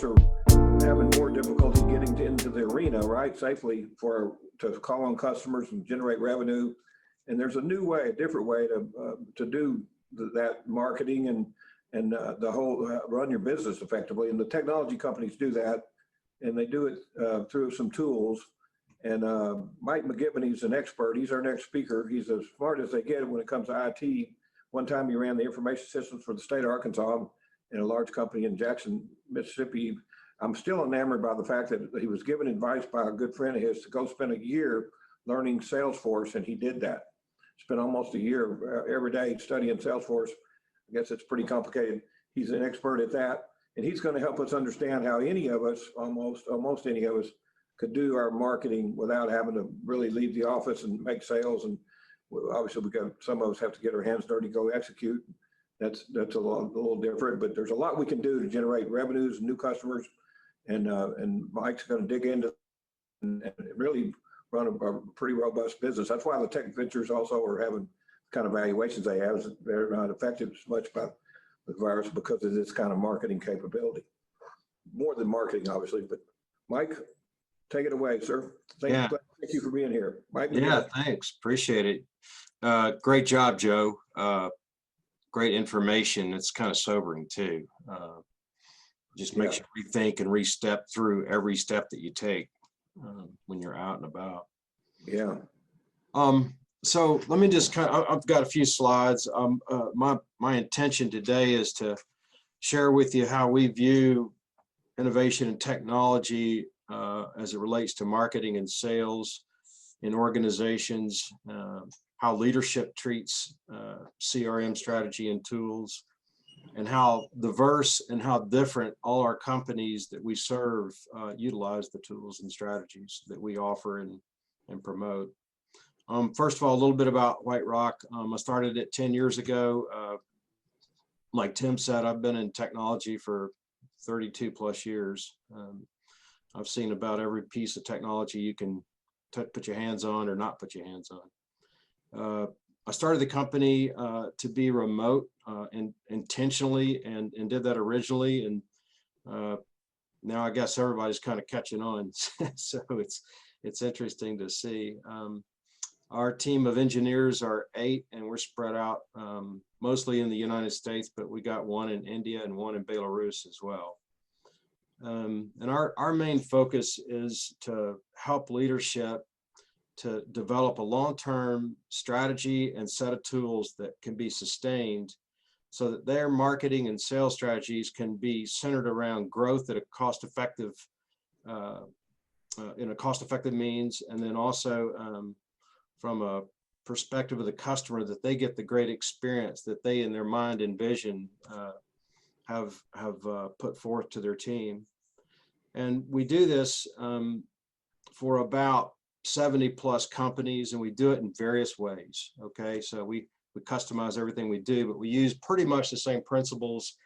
are having more difficulty getting into the arena, right, safely to call on customers and generate revenue. And there's a new way, a different way to do that marketing and the whole run your business effectively. And the technology companies do that, and they do it through some tools. And Mike McGibbon, he's an expert. He's our next speaker. He's as smart as they get when it comes to IT. One time he ran the information systems for the state of Arkansas in a large company in Jackson, Mississippi. I'm still enamored by the fact that he was given advice by a good friend of his to go spend a year learning Salesforce, and he did that. Spent almost a year every day studying Salesforce. I guess it's pretty complicated. He's an expert at that, and he's going to help us understand how any of us, almost any of us, could do our marketing without having to really leave the office and make sales. And obviously, some of us have to get our hands dirty, go execute. That's a little different, but there's a lot we can do to generate revenues, new customers, and Mike's going to dig into and really run a pretty robust business. That's why the tech ventures also are having kind of valuations they have. They're not affected as much by the virus because of this kind of marketing capability. More than marketing, obviously, but Mike, take it away, sir. Thank you for being here. Mike. Yeah, thanks. Appreciate it. Great job, Joe. Great information. It's kind of sobering too. Just makes you rethink and re-step through every step that you take when you're out and about. Yeah. So let me just I've got a few slides. My intention today is to share with you how we view innovation and technology as it relates to marketing and sales in organizations, how leadership treats CRM strategy and tools, and how diverse and how different all our companies that we serve utilize the tools and strategies that we offer and promote. First of all, a little bit about WhiteRock. I started it 10 years ago. Like Tim said, I've been in technology for 32 plus years. I've seen about every piece of technology you can put your hands on or not put your hands on. I started the company to be remote intentionally and did that originally. And now I guess everybody's kind of catching on. So it's interesting to see. Our team of engineers are 8, and we're spread out mostly in the United States, but we got one in India and one in Belarus as well. And our main focus is to help leadership to develop a long-term strategy and set of tools that can be sustained so that their marketing and sales strategies can be centered around growth at a cost-effective in a cost-effective means, and then also from a perspective of the customer, that they get the great experience that they in their mind and vision have put forth to their team. And we do this for about 70 plus companies, and we do it in various ways. Okay, so we customize everything we do, but we use pretty much the same principles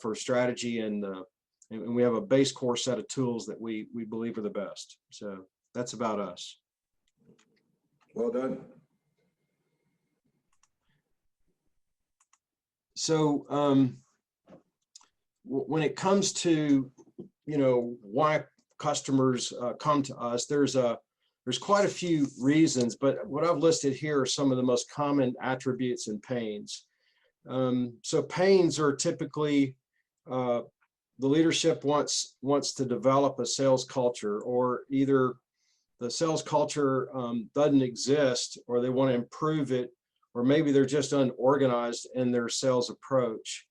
for strategy, and we have a base core set of tools that we believe are the best. So that's about us. Well done. So when it comes to why customers come to us, there's quite a few reasons, but what I've listed here are some of the most common attributes and pains. So pains are typically the leadership wants to develop a sales culture, or either the sales culture doesn't exist, or they want to improve it, or maybe they're just unorganized in their sales approach.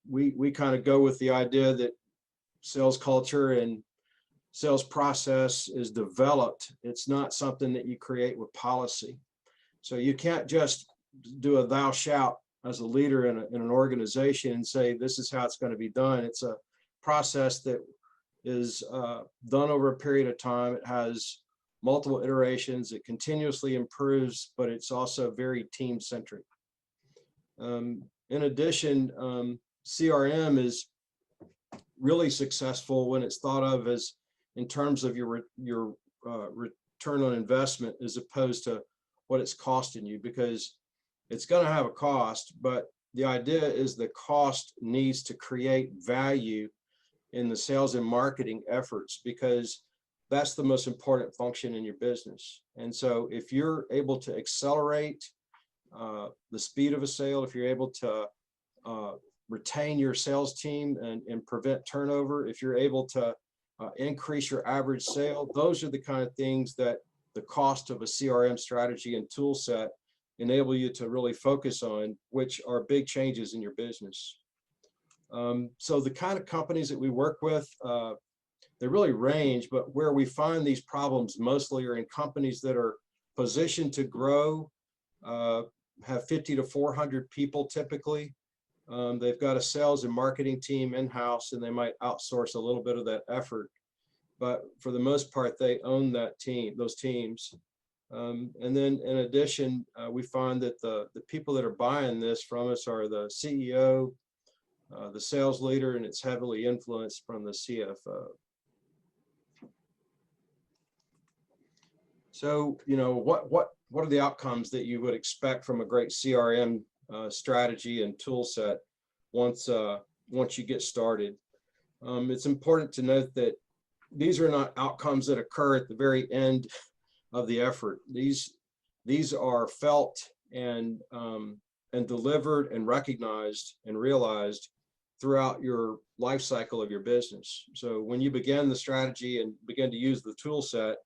We kind of go with the idea that sales culture and sales process is developed. It's not something that you create with policy. So you can't just do a thou shalt as a leader in an organization and say, this is how it's going to be done. It's a process that is done over a period of time. It has multiple iterations. It continuously improves, but it's also very team-centric. In addition, CRM is really successful when it's thought of as in terms of your return on investment, as opposed to what it's costing you, because it's going to have a cost, but the idea is the cost needs to create value in the sales and marketing efforts, because that's the most important function in your business. And so if you're able to accelerate the speed of a sale, if you're able to retain your sales team and prevent turnover, if you're able to increase your average sale, those are the kind of things that the cost of a CRM strategy and tool set enable you to really focus on, which are big changes in your business. So the kind of companies that we work with, they really range, but where we find these problems mostly are in companies that are positioned to grow, have 50 to 400 people typically. They've got a sales and marketing team in-house, and they might outsource a little bit of that effort. But for the most part, they own that team, those teams. And then in addition, we find that the people that are buying this from us are the CEO, the sales leader, and it's heavily influenced from the CFO. So, you know, what are the outcomes that you would expect from a great CRM strategy and tool set once you get started? It's important to note that these are not outcomes that occur at the very end of the effort. These are felt and delivered and recognized and realized throughout your life cycle of your business. So when you begin the strategy and begin to use the tool set,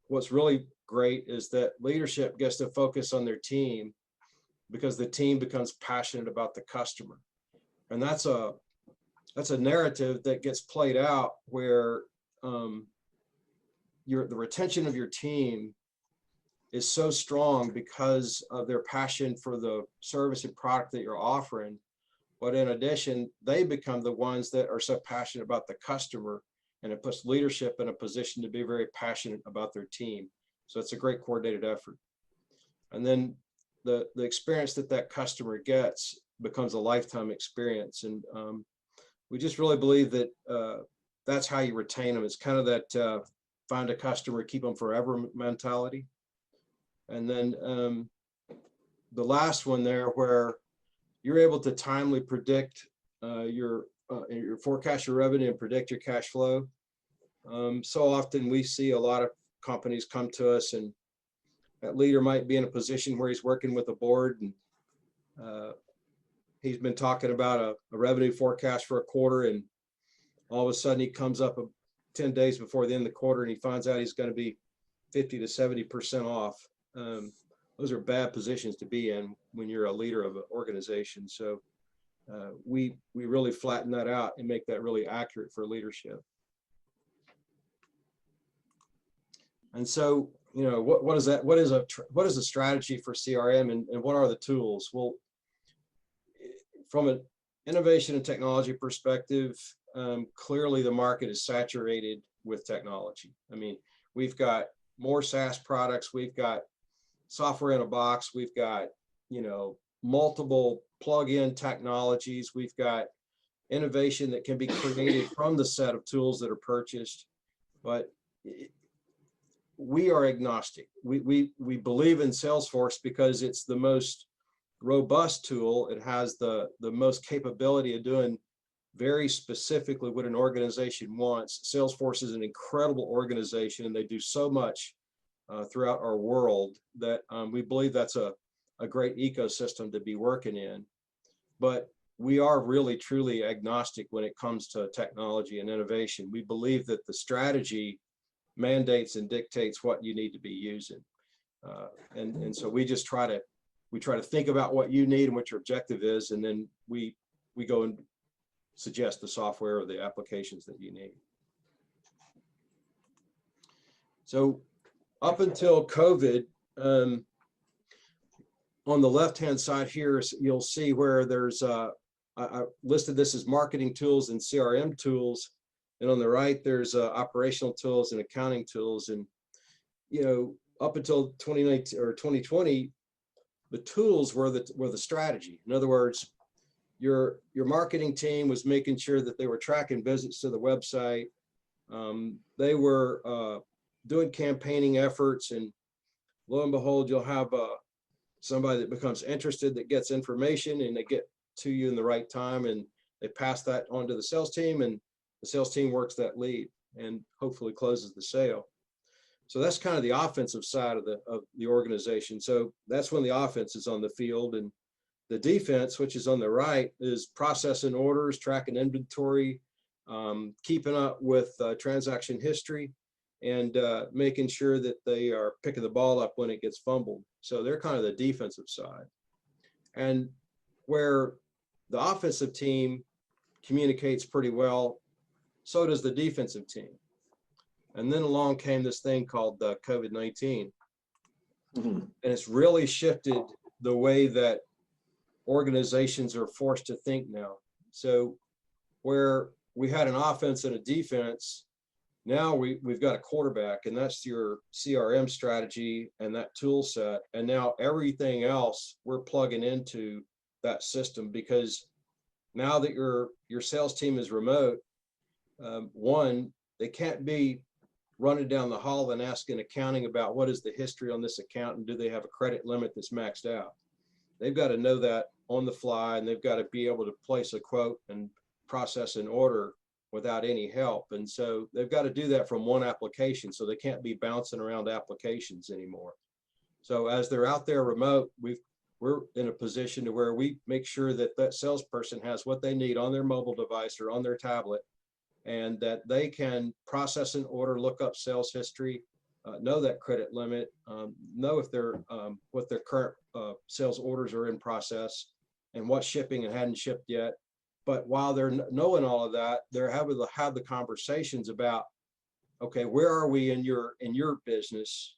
what's really great is that leadership gets to focus on their team, because the team becomes passionate about the customer. And that's a narrative that gets played out where the retention of your team is so strong because of their passion for the service and product that you're offering. But in addition, they become the ones that are so passionate about the customer, and it puts leadership in a position to be very passionate about their team. So it's a great coordinated effort. And then the experience that customer gets becomes a lifetime experience. And we just really believe that that's how you retain them. It's kind of that find a customer, keep them forever mentality. And then the last one there, where you're able to timely predict your forecast your revenue and predict your cash flow. So often we see a lot of companies come to us, and that leader might be in a position where he's working with a board, and he's been talking about a revenue forecast for a quarter, and all of a sudden he comes up 10 days before the end of the quarter and he finds out he's going to be 50 to 70% off. Those are bad positions to be in when you're a leader of an organization. So we really flatten that out and make that really accurate for leadership. And so, you know, what is that? What is a strategy for CRM, and what are the tools? Well, from an innovation and technology perspective, clearly the market is saturated with technology. I mean, we've got more SaaS products, we've got software in a box, we've got, you know, multiple plug-in technologies, we've got innovation that can be created from the set of tools that are purchased. But we are agnostic. We believe in Salesforce because it's the most robust tool. It has the most capability of doing very specifically what an organization wants. Salesforce is an incredible organization, and they do so much throughout our world that we believe that's a great ecosystem to be working in. But we are really truly agnostic when it comes to technology and innovation. We believe that the strategy mandates and dictates what you need to be using, and so we just try to think about what you need and what your objective is, and then we go and suggest the software or the applications that you need. So up until COVID, on the left-hand side here, you'll see where there's I listed this as marketing tools and CRM tools. And on the right, there's operational tools and accounting tools. And, you know, up until 2019 or 2020, the tools were the strategy. In other words, your marketing team was making sure that they were tracking visits to the website. They were doing campaigning efforts, and lo and behold, you'll have somebody that becomes interested, that gets information, and they get to you in the right time, and they pass that on to the sales team, and the sales team works that lead and hopefully closes the sale. So that's kind of the offensive side of the organization. So that's when the offense is on the field, and the defense, which is on the right, is processing orders, tracking inventory, keeping up with transaction history, and making sure that they are picking the ball up when it gets fumbled. So they're kind of the defensive side. And where the offensive team communicates pretty well, so does the defensive team. And then along came this thing called COVID-19. And it's really shifted the way that organizations are forced to think now. So where we had an offense and a defense, now we've got a quarterback, and that's your CRM strategy and that tool set. And now everything else we're plugging into that system, because now that your sales team is remote, one, they can't be running down the hall and asking accounting about what is the history on this account and do they have a credit limit that's maxed out. They've got to know that on the fly, and they've got to be able to place a quote and process an order without any help. And so they've got to do that from one application, so they can't be bouncing around applications anymore. So as they're out there remote, we're in a position to where we make sure that that salesperson has what they need on their mobile device or on their tablet, and that they can process an order, look up sales history, know that credit limit, know if they're what their current sales orders are in process and what shipping and hadn't shipped yet. But while they're knowing all of that, they're having to have the conversations about, okay, where are we in your business?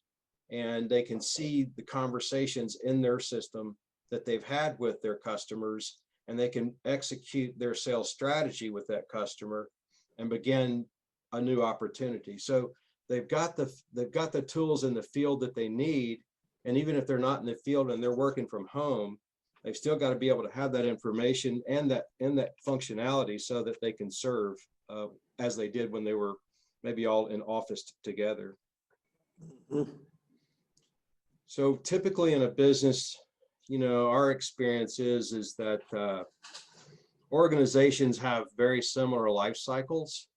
And they can see the conversations in their system that they've had with their customers, and they can execute their sales strategy with that customer and begin a new opportunity. So they've got the tools in the field that they need. And even if they're not in the field and they're working from home, they've still got to be able to have that information and that functionality so that they can serve as they did when they were maybe all in office together. So typically in a business, our experience is that organizations have very similar life cycles.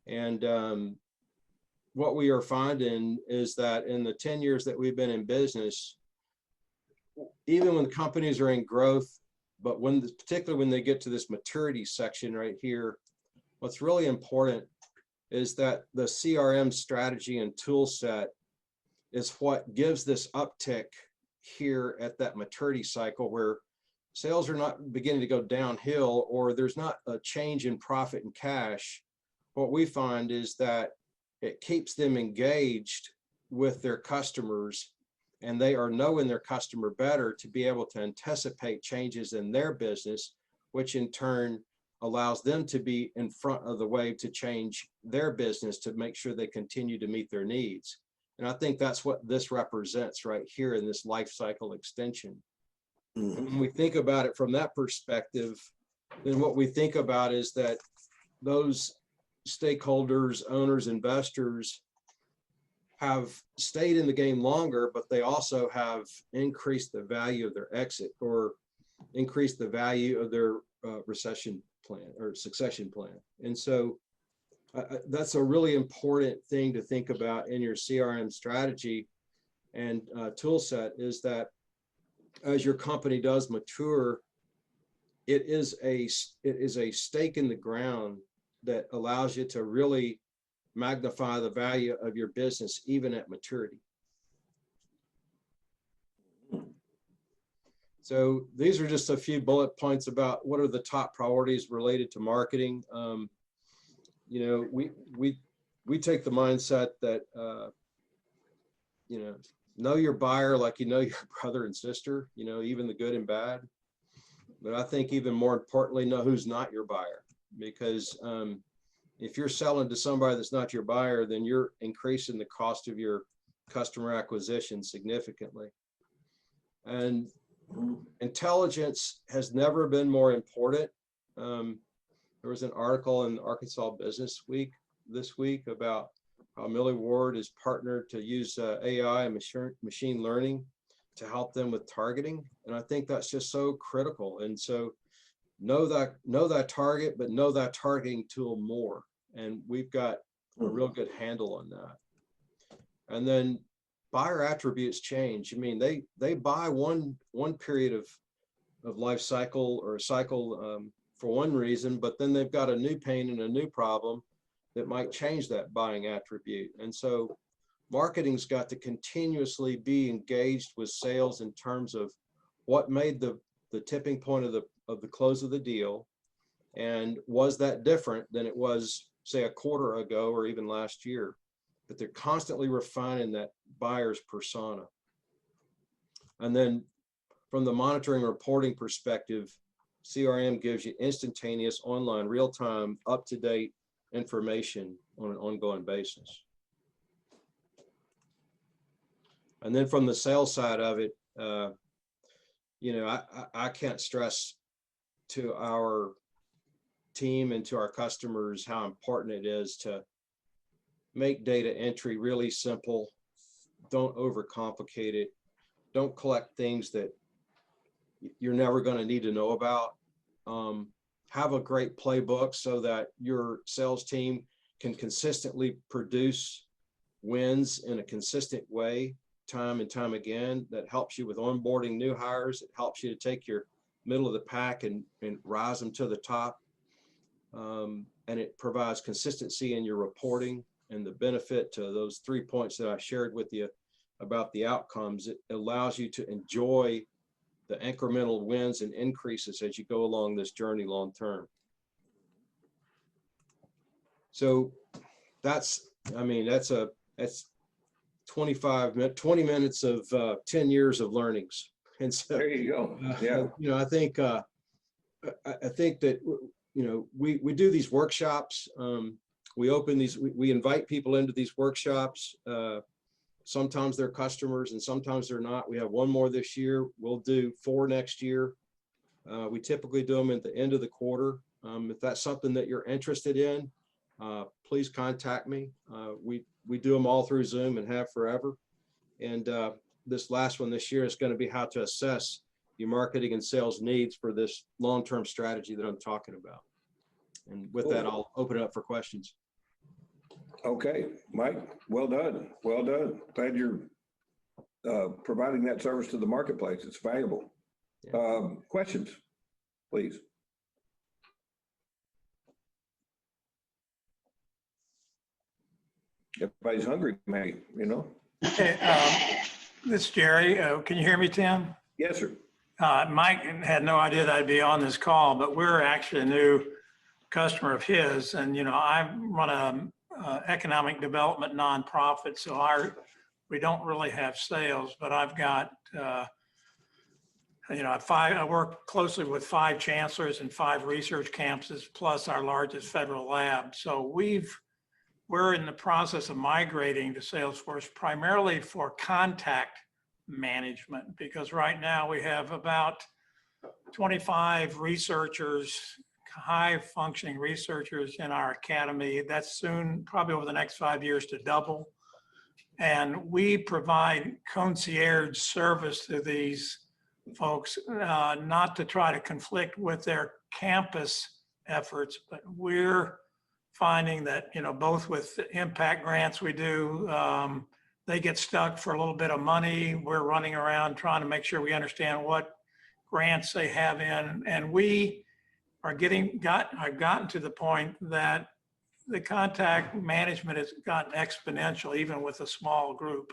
And what we are finding is that in the 10 years that we've been in business, even when companies are in growth, but particularly when they get to this maturity section right here, what's really important is that the CRM strategy and tool set is what gives this uptick here at that maturity cycle, where sales are not beginning to go downhill or there's not a change in profit and cash. What we find is that it keeps them engaged with their customers, and they are knowing their customer better to be able to anticipate changes in their business, which in turn allows them to be in front of the wave to change their business to make sure they continue to meet their needs. And I think that's what this represents right here in this life cycle extension. When we think about it from that perspective, then what we think about is that those stakeholders, owners, investors have stayed in the game longer, but they also have increased the value of their exit or increased the value of their recession plan or succession plan. And so that's a really important thing to think about in your CRM strategy and tool set, is that as your company does mature, it is a stake in the ground that allows you to really magnify the value of your business even at maturity. So these are just a few bullet points about what are the top priorities related to marketing. We take the mindset that know your buyer like you know your brother and sister, even the good and bad. But I think even more importantly, know who's not your buyer, because if you're selling to somebody that's not your buyer, then you're increasing the cost of your customer acquisition significantly. And intelligence has never been more important. There was an article in Arkansas Business Week this week about how Millie Ward is partnered to use AI and machine learning to help them with targeting. And I think that's just so critical. And so know that target, but know that targeting tool more. And we've got a real good handle on that. And then buyer attributes change. I mean, they buy one period of life cycle or cycle for one reason, but then they've got a new pain and a new problem that might change that buying attribute. And so marketing's got to continuously be engaged with sales in terms of what made the tipping point of the close of the deal, and was that different than it was, say, a quarter ago or even last year. But they're constantly refining that buyer's persona. And then from the monitoring and reporting perspective, CRM gives you instantaneous, online, real-time, up-to-date information on an ongoing basis. And then from the sales side of it, I can't stress to our team and to our customers how important it is to make data entry really simple. Don't overcomplicate it. Don't collect things that you're never going to need to know about. Have a great playbook so that your sales team can consistently produce wins in a consistent way, time and time again. That helps you with onboarding new hires. It helps you to take your middle of the pack and rise them to the top. And it provides consistency in your reporting, and the benefit to those 3 points that I shared with you about the outcomes. It allows you to enjoy the incremental wins and increases as you go along this journey long term. So that's 20 minutes of 10 years of learnings. And so there you go. Yeah. I think that, we do these workshops. We invite people into these workshops. Sometimes they're customers and sometimes they're not. We have one more this year. We'll do 4 next year. We typically do them at the end of the quarter. If that's something that you're interested in, please contact me. We do them all through Zoom and have forever. And this last one this year is going to be how to assess your marketing and sales needs for this long-term strategy that I'm talking about. And with that, I'll open it up for questions. Okay, Mike, well done. Well done. Glad you're providing that service to the marketplace. It's valuable. Yeah. Questions, please. Everybody's hungry, maybe, Hey, this is Jerry. Can you hear me, Tim? Yes, sir. Mike had no idea that I'd be on this call, but we're actually a new customer of his. And, I run a economic development nonprofit, so we don't really have sales, but I've got, I work closely with 5 chancellors and 5 research campuses, plus our largest federal lab. So we're in the process of migrating to Salesforce primarily for contact management, because right now we have about 25 researchers, high functioning researchers in our academy. That's soon, probably over the next 5 years, to double. And we provide concierge service to these folks, not to try to conflict with their campus efforts, but we're finding that, both with the impact grants we do, they get stuck for a little bit of money. We're running around trying to make sure we understand what grants they have in, and we are I've gotten to the point that the contact management has gotten exponential, even with a small group.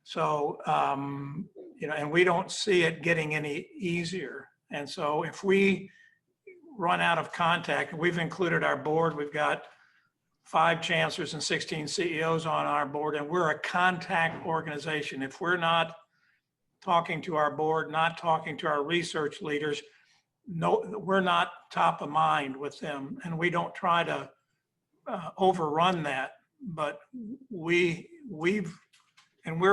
So, and we don't see it getting any easier. And so if we run out of contact, we've included our board, we've got 5 chancellors and 16 CEOs on our board, and we're a contact organization. If we're not talking to our board, not talking to our research leaders, we're not top of mind with them, and we don't try to overrun that. But we're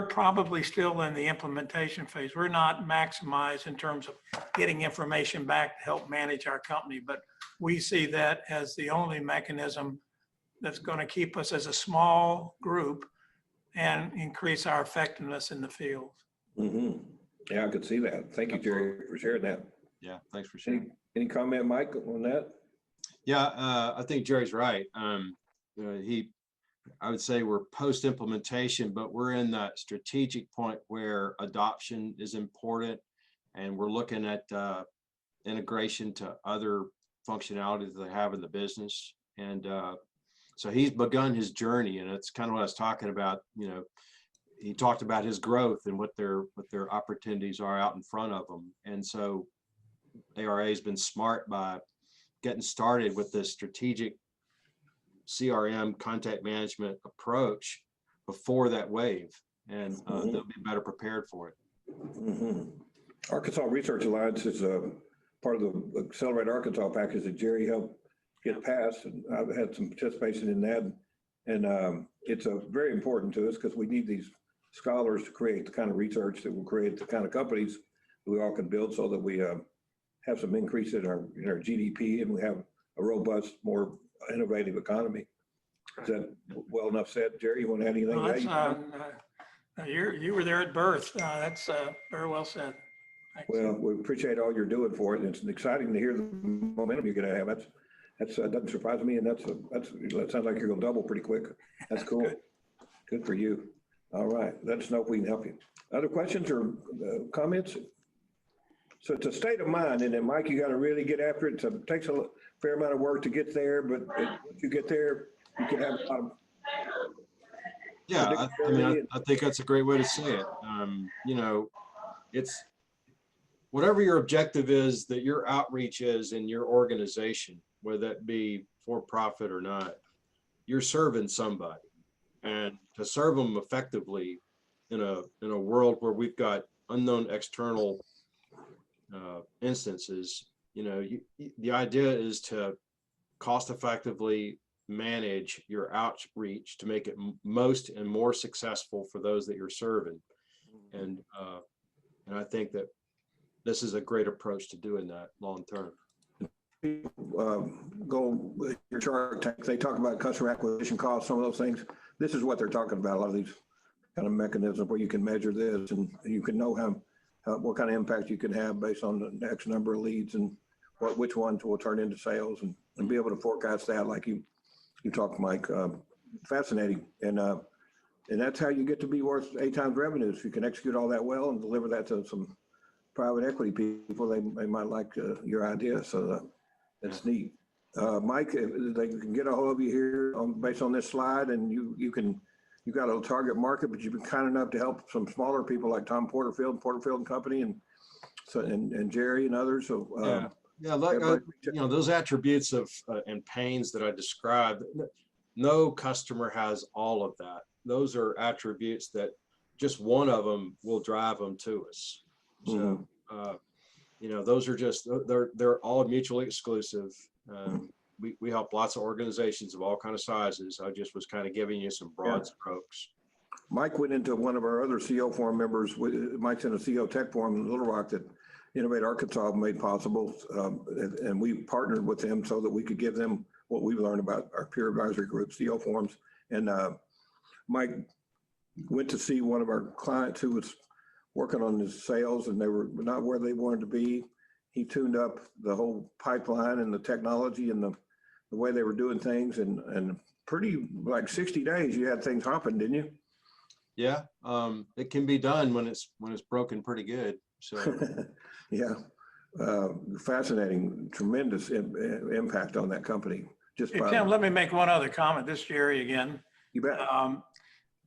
probably still in the implementation phase. We're not maximized in terms of getting information back to help manage our company, but we see that as the only mechanism that's going to keep us as a small group and increase our effectiveness in the field. Mm-hmm. Yeah, I could see that. Thank you, Jerry, for sharing that. Yeah, thanks for sharing. Any comment, Mike, on that? Yeah, I think Jerry's right. I would say we're post-implementation, but we're in that strategic point where adoption is important, and we're looking at integration to other functionalities that they have in the business. And so he's begun his journey, and it's kind of what I was talking about. He talked about his growth and what their opportunities are out in front of them. And so ARA has been smart by getting started with this strategic CRM contact management approach before that wave, and they'll be better prepared for it. Mm-hmm. Arkansas Research Alliance is part of the Accelerate Arkansas package that Jerry helped get passed, and I've had some participation in that. And it's very important to us because we need these scholars to create the kind of research that will create the kind of companies that we all can build, so that we have some increase in our GDP, and we have a robust, more innovative economy. Is that well enough said, Jerry? You want to add anything? You were there at birth. That's very well said. Thanks. Well, we appreciate all you're doing for it, and it's exciting to hear the momentum you're going to have. That's doesn't surprise me, and that sounds like you're going to double pretty quick. That's cool. Good for you. All right, let us know if we can help you. Other questions or comments? So it's a state of mind, and then Mike, you got to really get after it. So it takes a fair amount of work to get there, but once you get there, you can have a lot of. Yeah, I think that's a great way to say it. It's whatever your objective is, that your outreach is in your organization, whether that be for profit or not, you're serving somebody, and to serve them effectively in a world where we've got unknown external instances, the idea is to cost effectively manage your outreach to make it most and more successful for those that you're serving. And I think that this is a great approach to doing that long term. Go with your chart. They talk about customer acquisition costs, some of those things. This is what they're talking about. A lot of these kind of mechanisms where you can measure this, and you can know what kind of impact you can have based on the X number of leads, and which ones will turn into sales, and be able to forecast that, like you talked, Mike. Fascinating, and that's how you get to be worth 8 times revenues. If you can execute all that well and deliver that to some private equity people, they might like your idea. So that's neat. Mike, they can get a hold of you here based on this slide, and you've got a target market, but you've been kind enough to help some smaller people like Tom Porterfield and Company, and Jerry and others. So those attributes of and pains that I described, no customer has all of that. Those are attributes that just one of them will drive them to us. So those are just they're all mutually exclusive. We help lots of organizations of all kind of sizes. I just was kind of giving you some broad strokes. Mike went into one of our other CO forum members. Mike's in a CO Tech forum in Little Rock that Innovate Arkansas made possible, and we partnered with them so that we could give them what we've learned about our peer advisory group, CO forums. And Mike went to see one of our clients who was working on his sales, and they were not where they wanted to be. He tuned up the whole pipeline and the technology and the way they were doing things, and pretty like 60 days you had things hopping, didn't you? Yeah, it can be done when it's broken pretty good. So yeah, fascinating, tremendous impact on that company. Just Tim, let me make one other comment. This is Jerry again. You bet.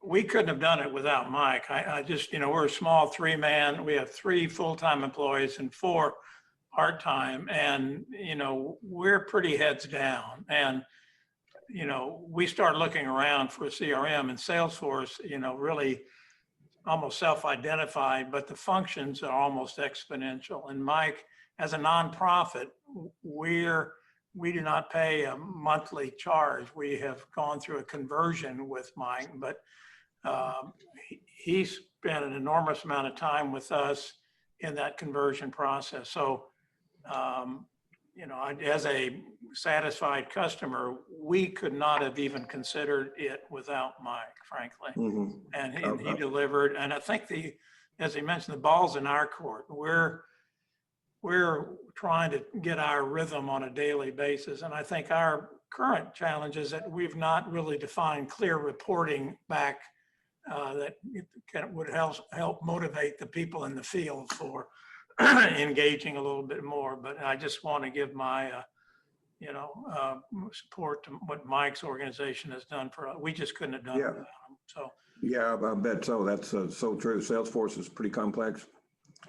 We couldn't have done it without Mike. I just, we're a small 3-man. We have 3 full-time employees and 4 part-time, and we're pretty heads down. And we start looking around for a CRM, and Salesforce, really almost self-identified, but the functions are almost exponential. And Mike, as a nonprofit, we do not pay a monthly charge. We have gone through a conversion with Mike, but he spent an enormous amount of time with us in that conversion process. So, as a satisfied customer, we could not have even considered it without Mike, frankly. Mm-hmm. And he delivered. And I think as he mentioned, the ball's in our court. we're trying to get our rhythm on a daily basis. And I think our current challenge is that we've not really defined clear reporting back that would help motivate the people in the field for engaging a little bit more. But I just want to give my support to what Mike's organization has done for us. We just couldn't have done it without him. So Yeah, I bet so. That's so true. Salesforce is pretty complex,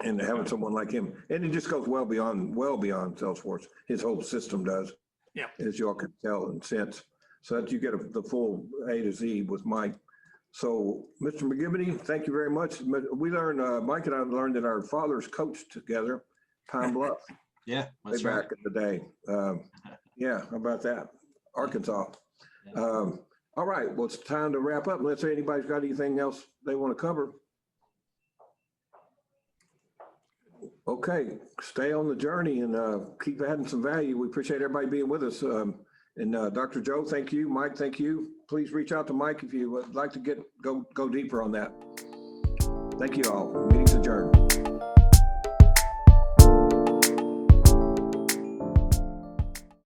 and having someone like him, and it just goes well beyond Salesforce. His whole system does. Yeah. As you all can tell and sense. So that you get the full A to Z with Mike. So, Mr. McGivney, thank you very much. We learned, Mike and I learned that our fathers coached together, Pine Bluff, Yeah, way that's right. back in the day. Yeah, how about that? Arkansas. All right, well, it's time to wrap up. Unless anybody's got anything else they want to cover. Okay, stay on the journey and keep adding some value. We appreciate everybody being with us. And Dr. Joe, thank you. Mike, thank you. Please reach out to Mike if you would like to go deeper on that. Thank you all. Meeting's adjourned.